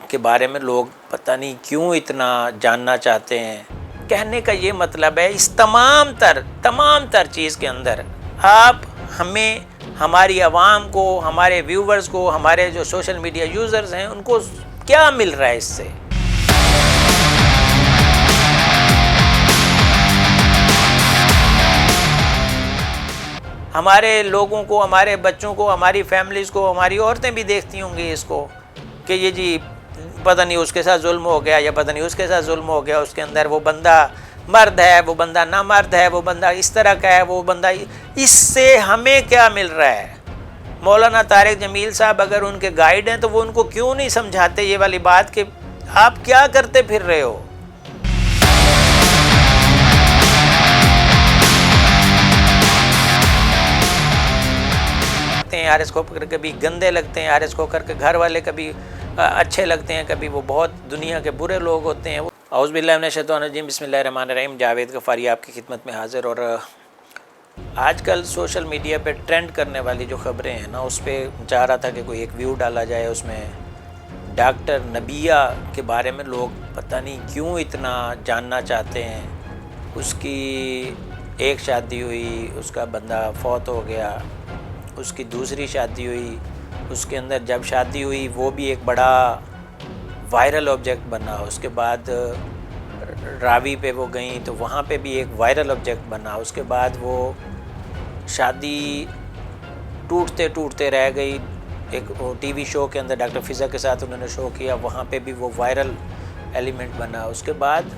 کے بارے میں لوگ پتہ نہیں کیوں اتنا جاننا چاہتے ہیں۔ کہنے کا یہ مطلب ہے اس تمام تر چیز کے اندر آپ ہمیں، ہماری عوام کو، ہمارے ویورز کو، ہمارے جو سوشل میڈیا یوزرز ہیں ان کو کیا مل رہا ہے اس سے؟ ہمارے لوگوں کو، ہمارے بچوں کو، ہماری فیملیز کو، ہماری عورتیں بھی دیکھتی ہوں گی اس کو کہ یہ جی پتہ نہیں اس کے ساتھ ظلم ہو گیا یا پتہ نہیں اس کے ساتھ ظلم ہو گیا، اس کے اندر وہ بندہ مرد ہے، وہ بندہ نامرد ہے، وہ بندہ اس طرح کا ہے، وہ بندہ اس سے ہمیں کیا مل رہا ہے؟ مولانا طارق جمیل صاحب اگر ان کے گائیڈ ہیں تو وہ ان کو کیوں نہیں سمجھاتے یہ والی بات کہ آپ کیا کرتے پھر رہے ہو؟ آر ایس کھوکھر کبھی گندے لگتے ہیں، آر ایس کھوکھر کے گھر والے کبھی اچھے لگتے ہیں، کبھی وہ بہت دنیا کے برے لوگ ہوتے ہیں۔ اعوذ باللہ من الشیطان الرجیم، بسم اللہ الرحمن الرحیم۔ جاوید غفاری آپ کی خدمت میں حاضر۔ اور آج کل سوشل میڈیا پہ ٹرینڈ کرنے والی جو خبریں ہیں نا، اس پہ چاہ رہا تھا کہ کوئی ایک ویو ڈالا جائے۔ اس میں ڈاکٹر نبیہ کے بارے میں لوگ پتہ نہیں کیوں اتنا جاننا چاہتے ہیں۔ اس کی ایک شادی ہوئی، اس کا بندہ فوت ہو گیا، اس کی دوسری شادی ہوئی، اس کے اندر جب شادی ہوئی وہ بھی ایک بڑا وائرل آبجیکٹ بنا، اس کے بعد راوی پہ وہ گئیں تو وہاں پہ بھی ایک وائرل آبجیکٹ بنا، اس کے بعد وہ شادی ٹوٹتے رہ گئی۔ ایک ٹی وی شو کے اندر ڈاکٹر فضا کے ساتھ انہوں نے شو کیا، وہاں پہ بھی وہ وائرل ایلیمنٹ بنا۔ اس کے بعد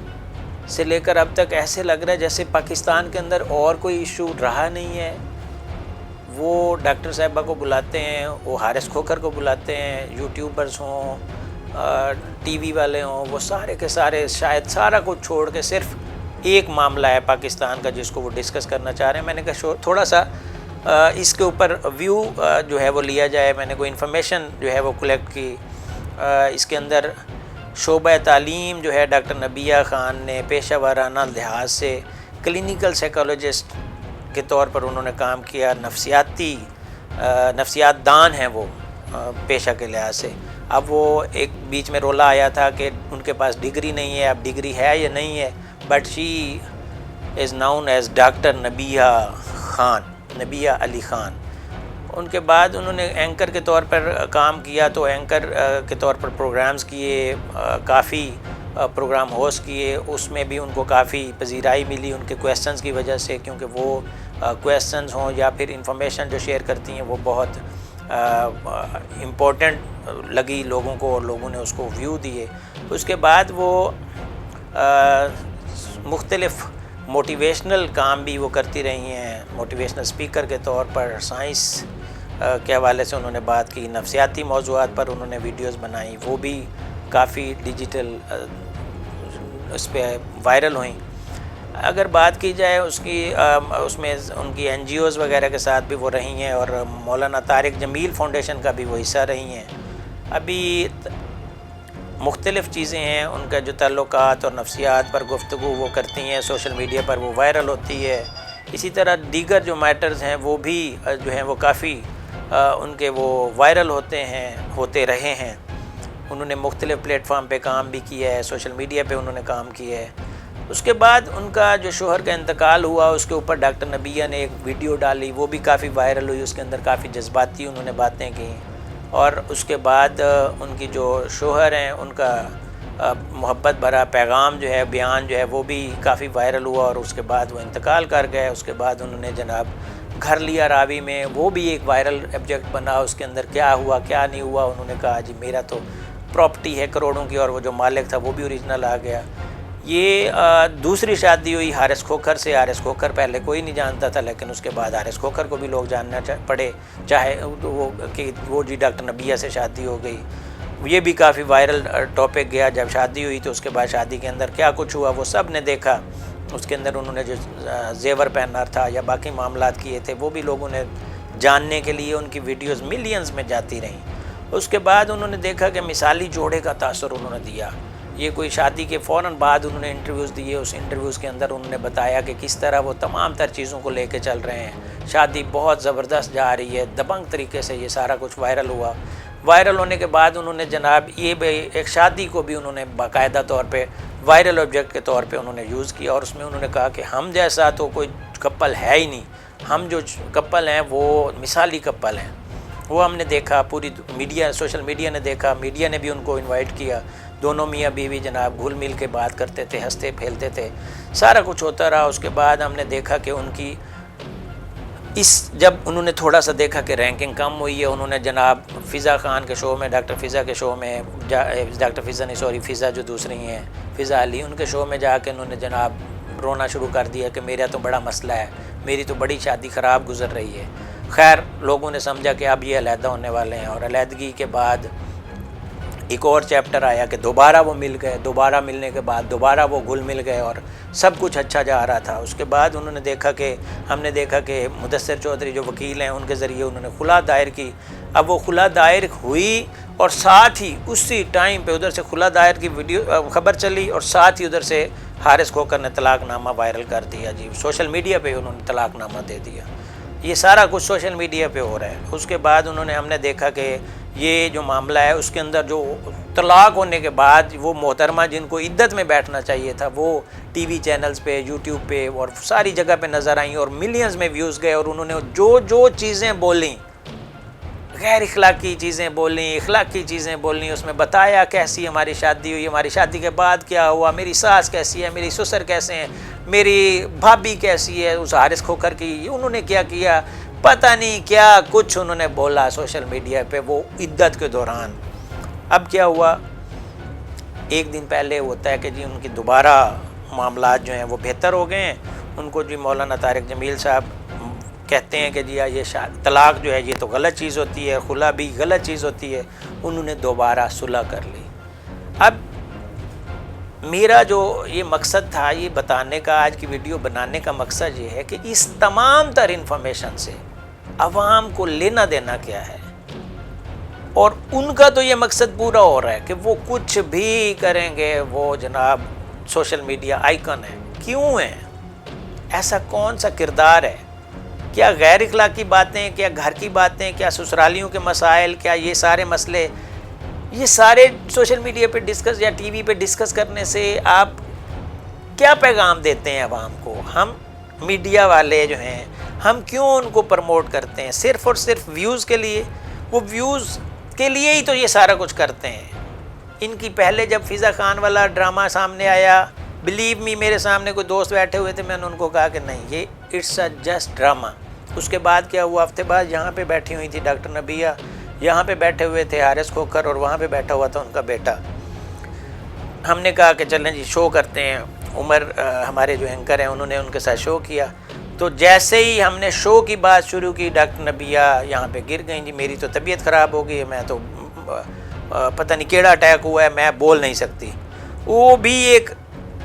سے لے کر اب تک ایسے لگ رہا ہے جیسے پاکستان کے اندر اور کوئی ایشو رہا نہیں ہے۔ وہ ڈاکٹر صاحبہ کو بلاتے ہیں، وہ حارث کھوکھر کو بلاتے ہیں، یوٹیوبرز ہوں، ٹی وی والے ہوں، وہ سارے کے سارے شاید سارا کچھ چھوڑ کے صرف ایک معاملہ ہے پاکستان کا جس کو وہ ڈسکس کرنا چاہ رہے ہیں۔ میں نے کہا تھوڑا سا اس کے اوپر ویو جو ہے وہ لیا جائے۔ میں نے کوئی انفارمیشن جو ہے وہ کلیکٹ کی۔ اس کے اندر شعبہ تعلیم جو ہے ڈاکٹر نبیہ خان نے پیشہ ورانہ لحاظ سے کلینیکل سائیکالوجسٹ کے طور پر انہوں نے کام کیا، نفسیات دان ہیں وہ پیشہ کے لحاظ سے۔ اب وہ ایک بیچ میں رولا آیا تھا کہ ان کے پاس ڈگری نہیں ہے، اب ڈگری ہے یا نہیں ہے، but she is known as doctor Nabiha Khan, Nabiha Ali Khan. ان کے بعد انہوں نے اینکر کے طور پر کام کیا، تو اینکر کے طور پر پروگرامز کیے، کافی پروگرام ہوسٹ کیے، اس میں بھی ان کو کافی پذیرائی ملی ان کے کویسچنز کی وجہ سے، کیونکہ وہ کویسچنز ہوں یا پھر انفارمیشن جو شیئر کرتی ہیں وہ بہت امپورٹنٹ لگی لوگوں کو اور لوگوں نے اس کو ویو دیے۔ اس کے بعد وہ مختلف موٹیویشنل کام بھی وہ کرتی رہی ہیں، موٹیویشنل اسپیکر کے طور پر، سائنس کے حوالے سے انہوں نے بات کی، نفسیاتی موضوعات پر انہوں نے ویڈیوز بنائیں، وہ بھی کافی ڈیجیٹل اس پہ وائرل ہوئیں۔ اگر بات کی جائے اس میں ان کی این جی اوز وغیرہ کے ساتھ بھی وہ رہی ہیں، اور مولانا طارق جمیل فاؤنڈیشن کا بھی وہ حصہ رہی ہیں۔ ابھی مختلف چیزیں ہیں ان کا جو تعلقات اور نفسیات پر گفتگو وہ کرتی ہیں، سوشل میڈیا پر وہ وائرل ہوتی ہے۔ اسی طرح دیگر جو میٹرز ہیں وہ بھی جو ہیں وہ کافی ان کے وہ وائرل ہوتے رہے ہیں۔ انہوں نے مختلف پلیٹ فارم پہ کام بھی کیا ہے، سوشل میڈیا پہ انہوں نے کام کیا ہے۔ اس کے بعد ان کا جو شوہر کا انتقال ہوا، اس کے اوپر ڈاکٹر نبیہ نے ایک ویڈیو ڈالی، وہ بھی کافی وائرل ہوئی، اس کے اندر کافی جذباتی انہوں نے باتیں کی۔ اور اس کے بعد ان کی جو شوہر ہیں ان کا محبت بھرا پیغام جو ہے، بیان جو ہے، وہ بھی کافی وائرل ہوا، اور اس کے بعد وہ انتقال کر گئے۔ اس کے بعد انہوں نے جناب گھر لیا راوی میں، وہ بھی ایک وائرل آبجیکٹ بنا، اس کے اندر کیا ہوا کیا نہیں ہوا، انہوں نے کہا جی میرا تو پراپرٹی ہے کروڑوں کی، اور وہ جو مالک تھا وہ بھی اوریجنل آ گیا۔ یہ دوسری شادی ہوئی حارث کھوکھر سے۔ حارث کھوکھر پہلے کوئی نہیں جانتا تھا، لیکن اس کے بعد حارث کھوکھر کو بھی لوگ جاننا پڑے، چاہے وہ جی ڈاکٹر نبیہ سے شادی ہو گئی۔ یہ بھی کافی وائرل ٹاپک گیا۔ جب شادی ہوئی تو اس کے بعد شادی کے اندر کیا کچھ ہوا وہ سب نے دیکھا۔ اس کے اندر انہوں نے جو زیور پہنا تھا یا باقی معاملات کیے تھے وہ بھی لوگوں نے جاننے کے لیے ان کی ویڈیوز ملینز میں جاتی رہیں۔ اس کے بعد انہوں نے دیکھا کہ مثالی جوڑے کا تاثر انہوں نے دیا۔ یہ کوئی شادی کے فوراً بعد انہوں نے انٹرویوز دیے، اس انٹرویوز کے اندر انہوں نے بتایا کہ کس طرح وہ تمام تر چیزوں کو لے کے چل رہے ہیں، شادی بہت زبردست جا رہی ہے، دبنگ طریقے سے یہ سارا کچھ وائرل ہوا۔ وائرل ہونے کے بعد انہوں نے جناب یہ ایک شادی کو بھی انہوں نے باقاعدہ طور پہ وائرل آبجیکٹ کے طور پہ انہوں نے یوز کیا، اور اس میں انہوں نے کہا کہ ہم جیسا تو کوئی کپل ہے ہی نہیں، ہم جو کپل ہیں وہ مثالی کپل ہیں۔ وہ ہم نے دیکھا، پوری میڈیا، سوشل میڈیا نے دیکھا، میڈیا نے بھی ان کو انوائٹ کیا، دونوں میاں بیوی جناب گھل مل کے بات کرتے تھے، ہنستے پھیلتے تھے، سارا کچھ ہوتا رہا۔ اس کے بعد ہم نے دیکھا کہ ان کی جب انہوں نے تھوڑا سا دیکھا کہ رینکنگ کم ہوئی ہے، انہوں نے جناب فضا خان کے شو میں، ڈاکٹر فضا کے شو میں، ڈاکٹر فضا نہیں سوری فضا جو دوسری ہیں، فضا علی، ان کے شو میں جا کے انہوں نے جناب رونا شروع کر دیا کہ میرا تو بڑا مسئلہ ہے، میری تو بڑی شادی خراب گزر رہی ہے۔ خیر لوگوں نے سمجھا کہ اب یہ علیحدہ ہونے والے ہیں، اور علیحدگی کے بعد ایک اور چیپٹر آیا کہ دوبارہ وہ مل گئے، دوبارہ ملنے کے بعد دوبارہ وہ گھل مل گئے، اور سب کچھ اچھا جا رہا تھا۔ اس کے بعد انہوں نے دیکھا کہ ہم نے دیکھا کہ مدثر چودھری جو وکیل ہیں، ان کے ذریعے انہوں نے خلا دائر کی۔ اب وہ خلا دائر ہوئی، اور ساتھ ہی اسی ٹائم پہ ادھر سے خلا دائر کی ویڈیو خبر چلی، اور ساتھ ہی ادھر سے حارث کھوکھر نے طلاق نامہ وائرل کر دیا، جی سوشل میڈیا پہ انہوں نے طلاق نامہ دے دیا۔ یہ سارا کچھ سوشل میڈیا پہ ہو رہا ہے۔ اس کے بعد ہم نے دیکھا کہ یہ جو معاملہ ہے اس کے اندر جو طلاق ہونے کے بعد وہ محترمہ جن کو عدت میں بیٹھنا چاہیے تھا، وہ ٹی وی چینلز پہ، یوٹیوب پہ اور ساری جگہ پہ نظر آئیں، اور ملینز میں ویوز گئے، اور انہوں نے جو چیزیں بولیں، غیر اخلاقی چیزیں بولیں، اخلاقی چیزیں بولیں، اس میں بتایا کیسی ہماری شادی ہوئی، ہماری شادی کے بعد کیا ہوا، میری ساس کیسی ہے، میری سسر کیسے ہیں، میری بھابھی کیسی ہے، اس حارث کھوکھر کی انہوں نے کیا کیا، پتہ نہیں کیا کچھ انہوں نے بولا سوشل میڈیا پہ وہ عدت کے دوران۔ اب کیا ہوا، ایک دن پہلے ہوتا ہے کہ جی ان کی دوبارہ معاملات جو ہیں وہ بہتر ہو گئے ہیں، ان کو جی مولانا طارق جمیل صاحب کہتے ہیں کہ جی یہ طلاق جو ہے یہ تو غلط چیز ہوتی ہے، خلا بھی غلط چیز ہوتی ہے، انہوں نے دوبارہ صلح کر لی۔ اب میرا جو یہ مقصد تھا یہ بتانے کا، آج کی ویڈیو بنانے کا مقصد یہ ہے کہ اس تمام تر انفارمیشن سے عوام کو لینا دینا کیا ہے، اور ان کا تو یہ مقصد پورا ہو رہا ہے کہ وہ کچھ بھی کریں گے، وہ جناب سوشل میڈیا آئیکن ہیں۔ کیوں ہیں؟ ایسا کون سا کردار ہے؟ کیا غیر اخلاقی باتیں، کیا گھر کی باتیں، کیا سسرالیوں کے مسائل، کیا یہ سارے مسئلے، یہ سارے سوشل میڈیا پہ ڈسکس یا ٹی وی پہ ڈسکس کرنے سے آپ کیا پیغام دیتے ہیں عوام کو؟ ہم میڈیا والے جو ہیں ہم کیوں ان کو پروموٹ کرتے ہیں؟ صرف اور صرف ویوز کے لیے۔ وہ ویوز کے لیے ہی تو یہ سارا کچھ کرتے ہیں۔ ان کی پہلے جب فضا خان والا ڈرامہ سامنے آیا، بلیو می میرے سامنے کوئی دوست بیٹھے ہوئے تھے، میں نے ان کو کہا کہ نہیں یہ اٹس اے جسٹ ڈرامہ۔ اس کے بعد کیا ہوا، ہفتے بعد یہاں پہ بیٹھی ہوئی تھی ڈاکٹر نبیہ، یہاں پہ بیٹھے ہوئے تھے حارث کھوکھر، اور وہاں پہ بیٹھا ہوا تھا ان کا بیٹا۔ ہم نے کہا کہ چلیں جی شو کرتے ہیں، عمر ہمارے جو اینکر ہیں انہوں نے ان کے ساتھ شو کیا۔ تو جیسے ہی ہم نے شو کی بات شروع کی، ڈاکٹر نبیہ یہاں پہ گر گئیں، جی میری تو طبیعت خراب ہو گئی ہے، میں تو پتہ نہیں کیڑا اٹیک ہوا ہے، میں بول نہیں سکتی۔ وہ بھی ایک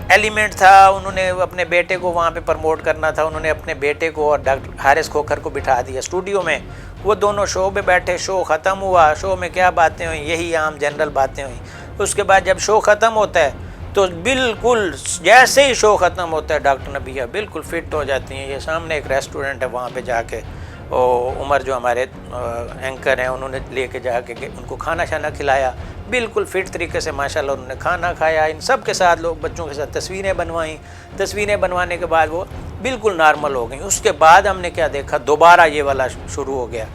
ایلیمنٹ تھا، انہوں نے اپنے بیٹے کو وہاں پہ پروموٹ کرنا تھا، انہوں نے اپنے بیٹے کو اور ڈاکٹر حارث کھوکھر کو بٹھا دیا اسٹوڈیو میں، وہ دونوں شو پہ بیٹھے، شو ختم ہوا، شو میں کیا باتیں ہوئیں، یہی عام جنرل باتیں ہوئیں۔ اس کے بعد جب شو ختم ہوتا ہے تو بالکل جیسے ہی شو ختم ہوتا ہے ڈاکٹر نبیہ بالکل فٹ ہو جاتی ہیں۔ یہ سامنے ایک ریسٹورنٹ ہے، وہاں پہ جا کے عمر جو ہمارے اینکر ہیں انہوں نے لے کے جا کے ان کو کھانا شانا کھلایا، بالکل فٹ طریقے سے ماشاءاللہ انہوں نے کھانا کھایا، ان سب کے ساتھ لوگ بچوں کے ساتھ تصویریں بنوائیں، تصویریں بنوانے کے بعد وہ بالکل نارمل ہو گئیں۔ اس کے بعد ہم نے کیا دیکھا، دوبارہ یہ والا شروع ہو گیا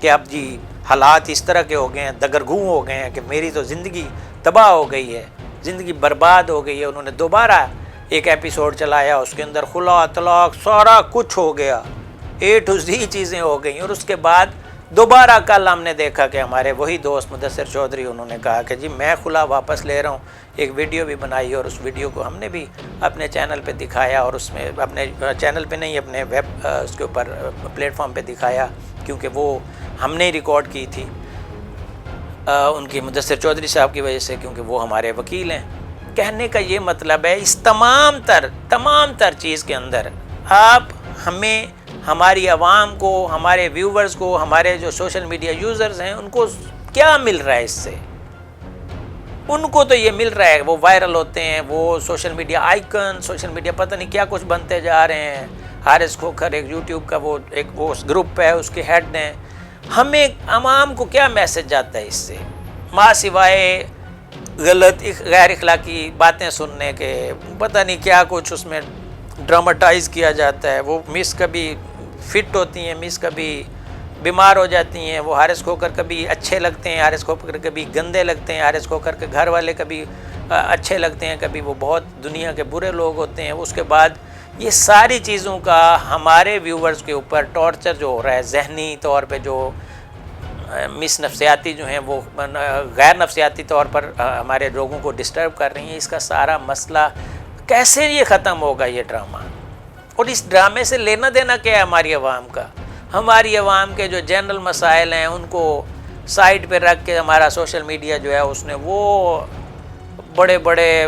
کہ اب جی حالات اس طرح کے ہو گئے ہیں، دگرگوں ہو گئے ہیں کہ میری تو زندگی تباہ ہو گئی ہے، زندگی برباد ہو گئی ہے۔ انہوں نے دوبارہ ایک ایپیسوڈ چلایا، اس کے اندر خلا طلاق سارا کچھ ہو گیا، A to Z چیزیں ہو گئیں۔ اور اس کے بعد دوبارہ کل ہم نے دیکھا کہ ہمارے وہی دوست مدثر چودھری انہوں نے کہا کہ جی میں خلا واپس لے رہا ہوں، ایک ویڈیو بھی بنائی، اور اس ویڈیو کو ہم نے بھی اپنے چینل پہ دکھایا، اور اس میں اپنے چینل پہ نہیں اپنے ویب اس کے اوپر پلیٹ فارم پہ دکھایا، کیونکہ وہ ہم نے ریکارڈ کی تھی ان کی مدثر چودھری صاحب کی وجہ سے، کیونکہ وہ ہمارے وکیل ہیں۔ کہنے کا یہ مطلب ہے اس تمام تر چیز کے اندر آپ ہمیں، ہماری عوام کو، ہمارے ویورز کو، ہمارے جو سوشل میڈیا یوزرز ہیں ان کو کیا مل رہا ہے اس سے؟ ان کو تو یہ مل رہا ہے، وہ وائرل ہوتے ہیں، وہ social media icon, social media پتہ نہیں کیا کچھ بنتے جا رہے ہیں۔ حارث کھوکھر ایک یوٹیوب کا وہ گروپ ہے، اس کے ہیڈ ہیں، ہمیں عوام کو کیا میسج جاتا ہے اس سے؟ ماں سوائے غلط غیر اخلاقی باتیں سننے کے، پتہ نہیں کیا کچھ اس میں ڈراماٹائز کیا جاتا ہے. وہ مس کبھی فٹ ہوتی ہیں، مس کبھی بیمار ہو جاتی ہیں. وہ حارث کھوکھر کبھی اچھے لگتے ہیں، حارث کھوکھر کبھی گندے لگتے ہیں، حارث کھوکھر کے گھر والے کبھی اچھے لگتے ہیں، کبھی وہ بہت دنیا کے برے لوگ ہوتے ہیں. اس کے بعد یہ ساری چیزوں کا ہمارے ویورز کے اوپر ٹارچر جو ہو رہا ہے، ذہنی طور پہ جو مس نفسیاتی جو ہیں وہ غیر نفسیاتی طور پر ہمارے لوگوں کو ڈسٹرب کر رہی ہیں. اس کا سارا مسئلہ کیسے یہ ختم ہوگا یہ ڈرامہ؟ اور اس ڈرامے سے لینا دینا کیا ہے ہماری عوام کا؟ ہماری عوام کے جو جنرل مسائل ہیں ان کو سائڈ پہ رکھ کے ہمارا سوشل میڈیا جو ہے اس نے وہ بڑے بڑے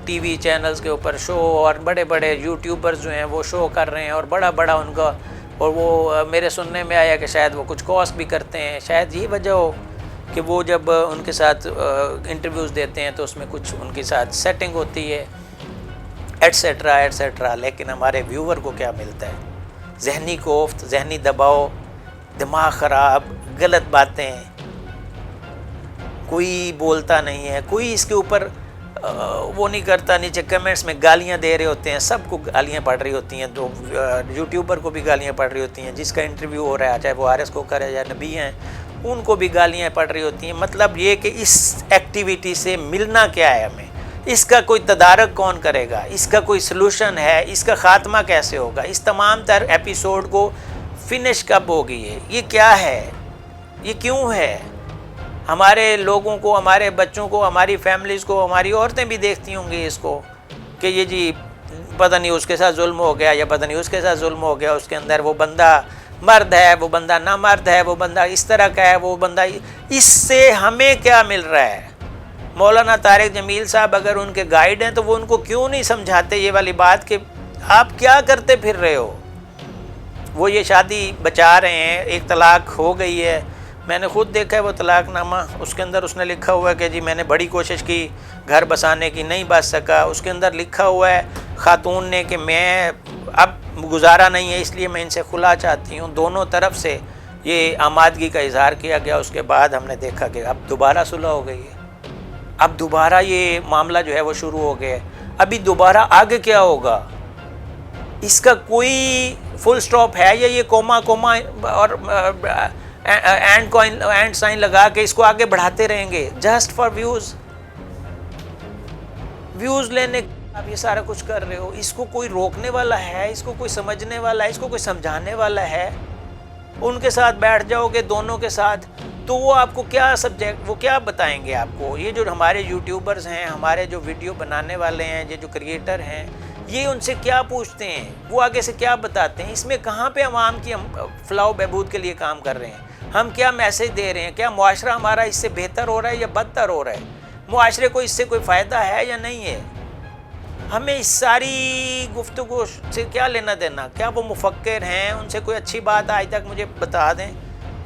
ٹی وی چینلز کے اوپر شو، اور بڑے بڑے یوٹیوبرز جو ہیں وہ شو کر رہے ہیں، اور بڑا بڑا ان کا، اور وہ میرے سننے میں آیا کہ شاید وہ کچھ کاسٹ بھی کرتے ہیں. شاید یہی وجہ ہو کہ وہ جب ان کے ساتھ انٹرویوز دیتے ہیں تو اس میں کچھ ان کے ساتھ سیٹنگ ہوتی ہے ایٹسیٹرا ایٹسیٹرا. لیکن ہمارے ویور کو کیا ملتا ہے؟ ذہنی کوفت، ذہنی دباؤ، دماغ خراب، غلط باتیں. کوئی بولتا نہیں ہے، کوئی اس کے اوپر وہ نہیں کرتا. نیچے کمنٹس میں گالیاں دے رہے ہوتے ہیں، سب کو گالیاں پڑ رہی ہوتی ہیں. تو یوٹیوبر کو بھی گالیاں پڑ رہی ہوتی ہیں، جس کا انٹرویو ہو رہا ہے، چاہے وہ حارث کھوکھر ہے یا نبی ہیں، ان کو بھی گالیاں پڑ رہی ہوتی ہیں. مطلب یہ کہ اس ایکٹیویٹی سے ملنا کیا ہے ہمیں؟ اس کا کوئی تدارک کون کرے گا؟ اس کا کوئی سلوشن ہے؟ اس کا خاتمہ کیسے ہوگا؟ اس تمام تر ایپیسوڈ کو فنش کب ہوگی؟ یہ کیا ہے؟ یہ کیوں ہے؟ ہمارے لوگوں کو، ہمارے بچوں کو، ہماری فیملیز کو، ہماری عورتیں بھی دیکھتی ہوں گی اس کو کہ یہ جی پتہ نہیں اس کے ساتھ ظلم ہو گیا، یا پتہ نہیں اس کے ساتھ ظلم ہو گیا، اس کے اندر وہ بندہ مرد ہے، وہ بندہ نہ مرد ہے، وہ بندہ اس طرح کا ہے، وہ بندہ. اس سے ہمیں کیا مل رہا ہے؟ مولانا طارق جمیل صاحب اگر ان کے گائیڈ ہیں تو وہ ان کو کیوں نہیں سمجھاتے یہ والی بات کہ آپ کیا کرتے پھر رہے ہو؟ وہ یہ شادی بچا رہے ہیں، ایک طلاق ہو گئی ہے، میں نے خود دیکھا ہے وہ طلاق نامہ، اس کے اندر اس نے لکھا ہوا ہے کہ جی میں نے بڑی کوشش کی گھر بسانے کی، نہیں بس سکا. اس کے اندر لکھا ہوا ہے خاتون نے کہ میں اب گزارا نہیں ہے، اس لیے میں ان سے خلا چاہتی ہوں. دونوں طرف سے یہ آمادگی کا اظہار کیا گیا. اس کے بعد ہم نے دیکھا کہ اب دوبارہ صلح ہو گئی ہے، اب دوبارہ یہ معاملہ جو ہے وہ شروع ہو گیا ہے. ابھی دوبارہ آگے کیا ہوگا؟ اس کا کوئی فل سٹاپ ہے یا یہ کوما اور اینڈ سائن لگا کے اس کو آگے بڑھاتے رہیں گے جسٹ فار ویوز لینے؟ آپ یہ سارا کچھ کر رہے ہو. اس کو کوئی روکنے والا ہے؟ اس کو کوئی سمجھنے والا ہے؟ اس کو کوئی سمجھانے والا ہے؟ ان کے ساتھ بیٹھ جاؤ گے دونوں کے ساتھ تو وہ آپ کو کیا سبجیکٹ، وہ کیا بتائیں گے آپ کو؟ یہ جو ہمارے یوٹیوبرز ہیں، ہمارے جو ویڈیو بنانے والے ہیں، یہ جو کریٹر ہیں، یہ ان سے کیا پوچھتے ہیں؟ وہ آگے سے کیا بتاتے ہیں؟ اس میں کہاں پہ عوام کی ہم فلاح و بہبود کے لیے کام کر رہے ہیں؟ ہم کیا میسج دے رہے ہیں؟ کیا معاشرہ ہمارا اس سے بہتر ہو رہا ہے یا بدتر ہو رہا ہے؟ معاشرے کو اس سے کوئی فائدہ ہے یا نہیں ہے؟ ہمیں اس ساری گفتگو سے کیا لینا دینا؟ کیا وہ مفکر ہیں؟ ان سے کوئی اچھی بات آج تک مجھے بتا دیں.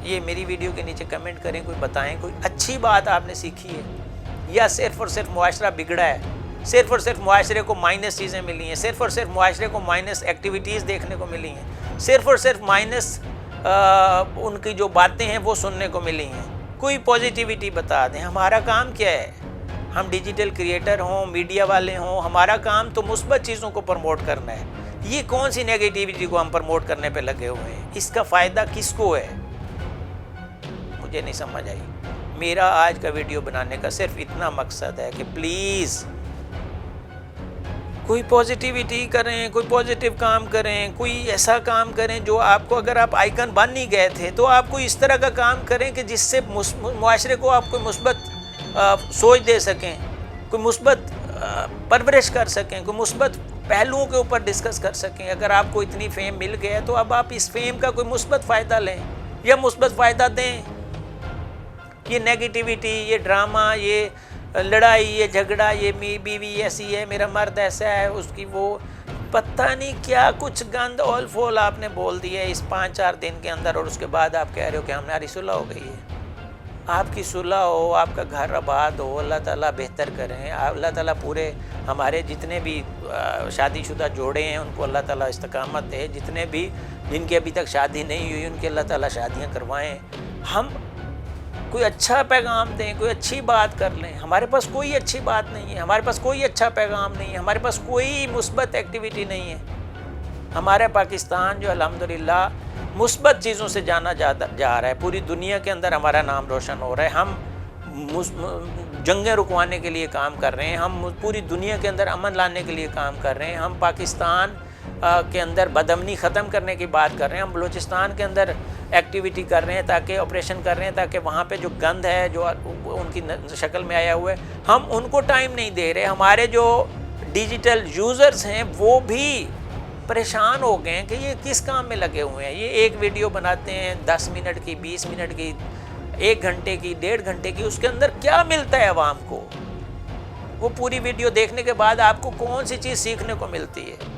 یہ میری ویڈیو کے نیچے کمنٹ کریں، کوئی بتائیں کوئی اچھی بات آپ نے سیکھی ہے، یا صرف اور صرف معاشرہ بگڑا ہے، صرف اور صرف معاشرے کو مائنس چیزیں ملی ہیں، صرف اور صرف معاشرے کو مائنس ایکٹیویٹیز دیکھنے کو ملی ہیں، صرف اور صرف مائنس ان کی جو باتیں ہیں وہ سننے کو ملی ہیں. کوئی پازیٹیوٹی بتا دیں. ہمارا کام کیا ہے؟ ہم ڈیجیٹل کریٹر ہوں، میڈیا والے ہوں، ہمارا کام تو مثبت چیزوں کو پروموٹ کرنا ہے. یہ کون سی نیگیٹیوٹی کو ہم پروموٹ کرنے پہ لگے ہوئے ہیں؟ اس کا فائدہ کس کو ہے؟ مجھے نہیں سمجھ آئی. میرا آج کا ویڈیو بنانے کا صرف اتنا مقصد ہے کہ پلیز کوئی پازیٹیوٹی کریں، کوئی پازیٹیو کام کریں، کوئی ایسا کام کریں جو آپ کو، اگر آپ آئیکن بن نہیں گئے تھے تو آپ کو اس طرح کا کام کریں کہ جس سے معاشرے کو آپ کوئی مثبت سوچ دے سکیں، کوئی مثبت پرورش کر سکیں، کوئی مثبت پہلوؤں کے اوپر ڈسکس کر سکیں. اگر آپ کو اتنی فیم مل گیا تو اب آپ اس فیم کا کوئی مثبت فائدہ لیں یا مثبت فائدہ دیں. یہ نیگیٹیوٹی، یہ ڈرامہ، یہ لڑائی، یہ جھگڑا، یہ بیوی ایسی ہے، میرا مرد ایسا ہے، اس کی وہ پتہ نہیں کیا کچھ گند اول فول آپ نے بول دی ہے اس 5-4 دن کے اندر، اور اس کے بعد آپ کہہ رہے ہو کہ ہماری صلح ہو گئی ہے. آپ کی صلح ہو، آپ کا گھر آباد ہو، اللہ تعالیٰ بہتر کریں. اللہ تعالیٰ پورے ہمارے جتنے بھی شادی شدہ جوڑے ہیں ان کو اللہ تعالیٰ استقامت دے. جتنے بھی جن کی ابھی تک شادی نہیں ہوئی ان کی اللہ تعالیٰ شادیاں کروائیں. ہم کوئی اچھا پیغام دیں، کوئی اچھی بات کر لیں. ہمارے پاس کوئی اچھی بات نہیں ہے، ہمارے پاس کوئی اچھا پیغام نہیں ہے، ہمارے پاس کوئی مثبت ایکٹیویٹی نہیں ہے. ہمارا پاکستان جو الحمدللہ مثبت چیزوں سے جانا جا رہا ہے، پوری دنیا کے اندر ہمارا نام روشن ہو رہا ہے. ہم جنگیں رکوانے کے لیے کام کر رہے ہیں، ہم پوری دنیا کے اندر امن لانے کے لیے کام کر رہے ہیں. ہم پاکستان کے اندر بدامنی ختم کرنے کی بات کر رہے ہیں. ہم بلوچستان کے اندر ایکٹیویٹی کر رہے ہیں تاکہ آپریشن کر رہے ہیں تاکہ وہاں پہ جو گند ہے جو ان کی شکل میں آیا ہوا ہے ہم ان کو ٹائم نہیں دے رہے. ہمارے جو ڈیجیٹل یوزرز ہیں وہ بھی پریشان ہو گئے ہیں کہ یہ کس کام میں لگے ہوئے ہیں. یہ ایک ویڈیو بناتے ہیں 10 منٹ کی، 20 منٹ کی، 1 گھنٹے کی، 1.5 گھنٹے کی. اس کے اندر کیا ملتا ہے عوام کو؟ وہ پوری ویڈیو دیکھنے کے بعد آپ کو کون سی چیز سیکھنے کو ملتی ہے؟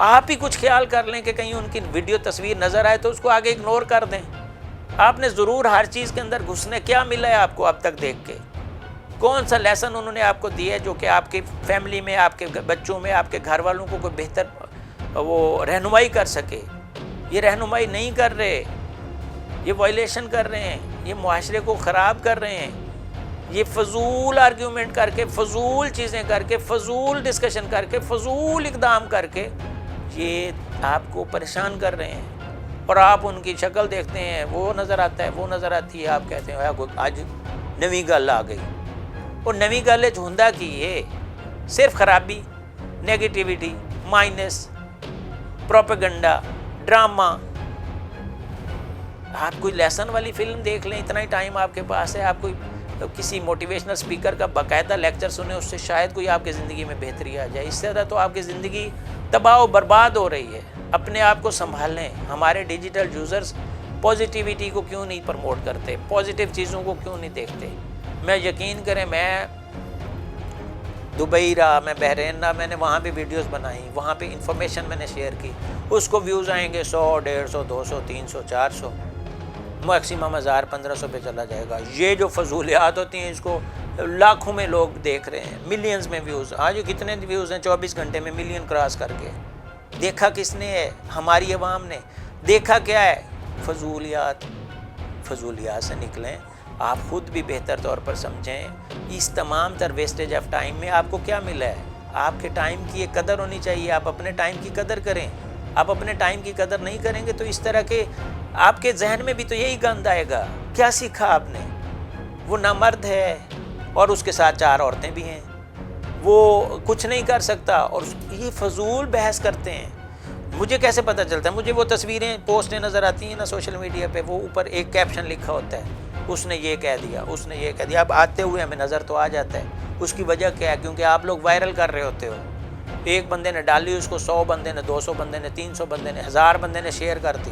آپ ہی کچھ خیال کر لیں کہ کہیں ان کی ویڈیو تصویر نظر آئے تو اس کو آگے اگنور کر دیں. آپ نے ضرور ہر چیز کے اندر گھسنے. کیا ملا ہے آپ کو اب تک دیکھ کے؟ کون سا لیسن انہوں نے آپ کو دیا ہے جو کہ آپ کی فیملی میں، آپ کے بچوں میں، آپ کے گھر والوں کو کوئی بہتر وہ رہنمائی کر سکے؟ یہ رہنمائی نہیں کر رہے، یہ وائلیشن کر رہے ہیں، یہ معاشرے کو خراب کر رہے ہیں. یہ فضول آرگیومنٹ کر کے، فضول چیزیں کر کے، فضول ڈسکشن کر کے، فضول اقدام کر کے یہ آپ کو پریشان کر رہے ہیں. اور آپ ان کی شکل دیکھتے ہیں، وہ نظر آتا ہے، وہ نظر آتی ہے، آپ کہتے ہیں آج نویں گل آ گئی. اور نویں گل ہوندا کی ہے؟ صرف خرابی، نیگیٹیوٹی، مائنس، پروپیگنڈا، ڈرامہ. آپ کوئی لیسن والی فلم دیکھ لیں، اتنا ہی ٹائم آپ کے پاس ہے. آپ کوئی کسی موٹیویشنل اسپیکر کا باقاعدہ لیکچر سنیں، اس سے شاید کوئی آپ کی زندگی میں بہتری آ جائے. اس سے زیادہ تو آپ کی زندگی تباہ و برباد ہو رہی ہے. اپنے آپ کو سنبھالیں. ہمارے ڈیجیٹل یوزرز پازیٹیوٹی کو کیوں نہیں پروموٹ کرتے؟ پازیٹیو چیزوں کو کیوں نہیں دیکھتے؟ میں یقین کریں، میں دبئی رہا، میں بحرین رہا، میں نے وہاں پہ ویڈیوز بنائی، وہاں پہ انفارمیشن میں نے شیئر کی. اس کو ویوز آئیں گے 100، 150، 200، 300، 400، میکسیمم 1000، 1500 پہ چلا جائے گا. یہ جو فضولیات ہوتی ہیں اس کو لاکھوں میں لوگ دیکھ رہے ہیں، ملینز میں ویوز. آج کتنے ویوز ہیں 24 گھنٹے میں؟ ملین کراس کر کے. دیکھا کس نے ہے؟ ہماری عوام نے. دیکھا کیا ہے؟ فضولیات. فضولیات سے نکلیں. آپ خود بھی بہتر طور پر سمجھیں. اس تمام تر ویسٹیج آف ٹائم میں آپ کو کیا ملا ہے؟ آپ کے ٹائم کی ایک قدر ہونی چاہیے. آپ اپنے ٹائم کی قدر کریں. آپ اپنے ٹائم کی قدر نہیں کریں گے تو اس طرح کے آپ کے ذہن میں بھی تو یہی گند آئے گا. کیا سیکھا آپ نے؟ وہ نامرد ہے اور اس کے ساتھ 4 عورتیں بھی ہیں، وہ کچھ نہیں کر سکتا، اور یہ فضول بحث کرتے ہیں. مجھے کیسے پتہ چلتا ہے؟ مجھے وہ تصویریں، پوسٹیں نظر آتی ہیں نا سوشل میڈیا پہ، وہ اوپر ایک کیپشن لکھا ہوتا ہے، اس نے یہ کہہ دیا، اس نے یہ کہہ دیا. اب آتے ہوئے ہمیں نظر تو آ جاتا ہے. اس کی وجہ کیا ہے؟ کیونکہ آپ لوگ وائرل کر رہے ہوتے ہو. ایک بندے نے ڈالی، اس کو 100 بندے نے، 200 بندے نے، 300 بندے نے، 1000 بندے نے شیئر کر دی.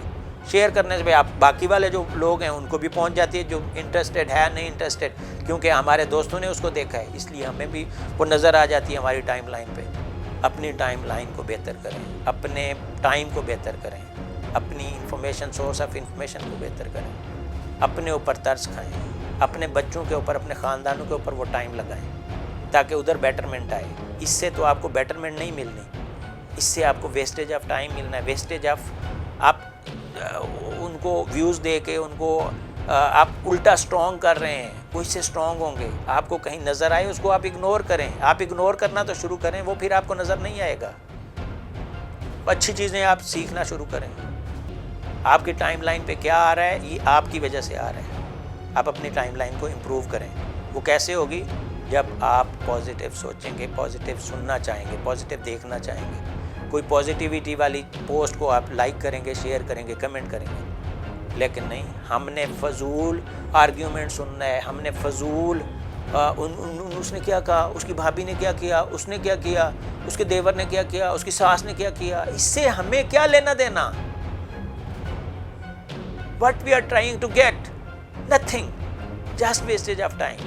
شیئر کرنے سے آپ باقی والے جو لوگ ہیں ان کو بھی پہنچ جاتی ہے، جو انٹرسٹڈ ہے، نہیں انٹرسٹڈ، کیونکہ ہمارے دوستوں نے اس کو دیکھا ہے، اس لیے ہمیں بھی وہ نظر آ جاتی ہے ہماری ٹائم لائن پہ. اپنی ٹائم لائن کو بہتر کریں، اپنے ٹائم کو بہتر کریں، اپنی انفارمیشن، سورس آف انفارمیشن کو بہتر کریں. اپنے اوپر طرز کھائیں، اپنے بچوں کے اوپر، اپنے خاندانوں کے اوپر وہ ٹائم لگائیں تاکہ ادھر بیٹرمنٹ آئے. اس سے تو آپ کو بیٹرمنٹ نہیں ملنی، اس سے آپ کو ویسٹیج آف ٹائم ملنا ہے. ویسٹیج آف آپ ان کو ویوز دے کے ان کو آپ الٹا سٹرونگ کر رہے ہیں. وہ اس سے سٹرونگ ہوں گے. آپ کو کہیں نظر آئے اس کو آپ اگنور کریں. آپ اگنور کرنا تو شروع کریں، وہ پھر آپ کو نظر نہیں آئے گا. اچھی چیزیں آپ سیکھنا شروع کریں. آپ کی ٹائم لائن پہ کیا آ رہا ہے؟ یہ آپ کی وجہ سے آ رہا ہے. آپ اپنی ٹائم لائن کو امپروو کریں. وہ کیسے ہوگی؟ جب آپ پازیٹیو سوچیں گے، پازیٹیو سننا چاہیں گے، پازیٹیو دیکھنا چاہیں گے. کوئی پازیٹیوٹی والی پوسٹ کو آپ لائک کریں گے، شیئر کریں گے، کمنٹ کریں گے. لیکن نہیں، ہم نے فضول آرگیومنٹ سننا ہے. ہم نے فضول اس نے کیا کہا، اس کی بھابھی نے کیا کیا، اس نے کیا کیا، اس کے دیور نے کیا کیا، اس کی ساس نے کیا کیا. اس سے ہمیں کیا لینا دینا؟ What we are trying to get? Nothing. Just wastage of time.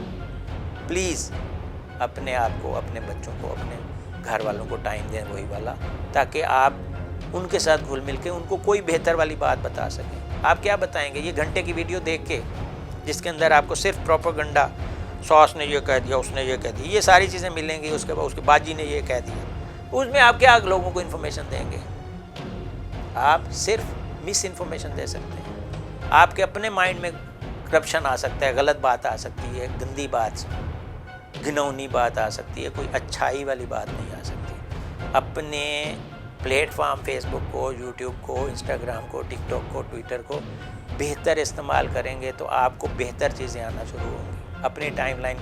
Please اپنے آپ کو، اپنے بچوں کو، اپنے گھر والوں کو ٹائم دیں وہی والا، تاکہ آپ ان کے ساتھ گھل مل کے ان کو کوئی بہتر والی بات بتا سکیں. آپ کیا بتائیں گے؟ یہ گھنٹے کی ویڈیو دیکھ کے جس کے اندر آپ کو صرف پروپیگنڈا، ساس نے یہ کہہ دیا، اس نے یہ کہہ دی، یہ ساری چیزیں ملیں گی. اس کے بعد اس کے باجی نے یہ کہہ دیا. اس میں آپ کیا لوگوں کو انفارمیشن دیں گے؟ آپ صرف مس انفارمیشن دے سکتے ہیں. آپ کے اپنے مائنڈ میں کرپشن آ سکتا ہے، غلط بات آ سکتی ہے، گندی بات، گھنونی بات آ سکتی ہے، کوئی اچھائی والی بات نہیں آ سکتی. اپنے پلیٹ فارم فیس بک کو، یوٹیوب کو، انسٹاگرام کو، ٹک ٹاک کو، ٹویٹر کو بہتر استعمال کریں گے تو آپ کو بہتر چیزیں آنا شروع ہوں گی. اپنی ٹائم لائن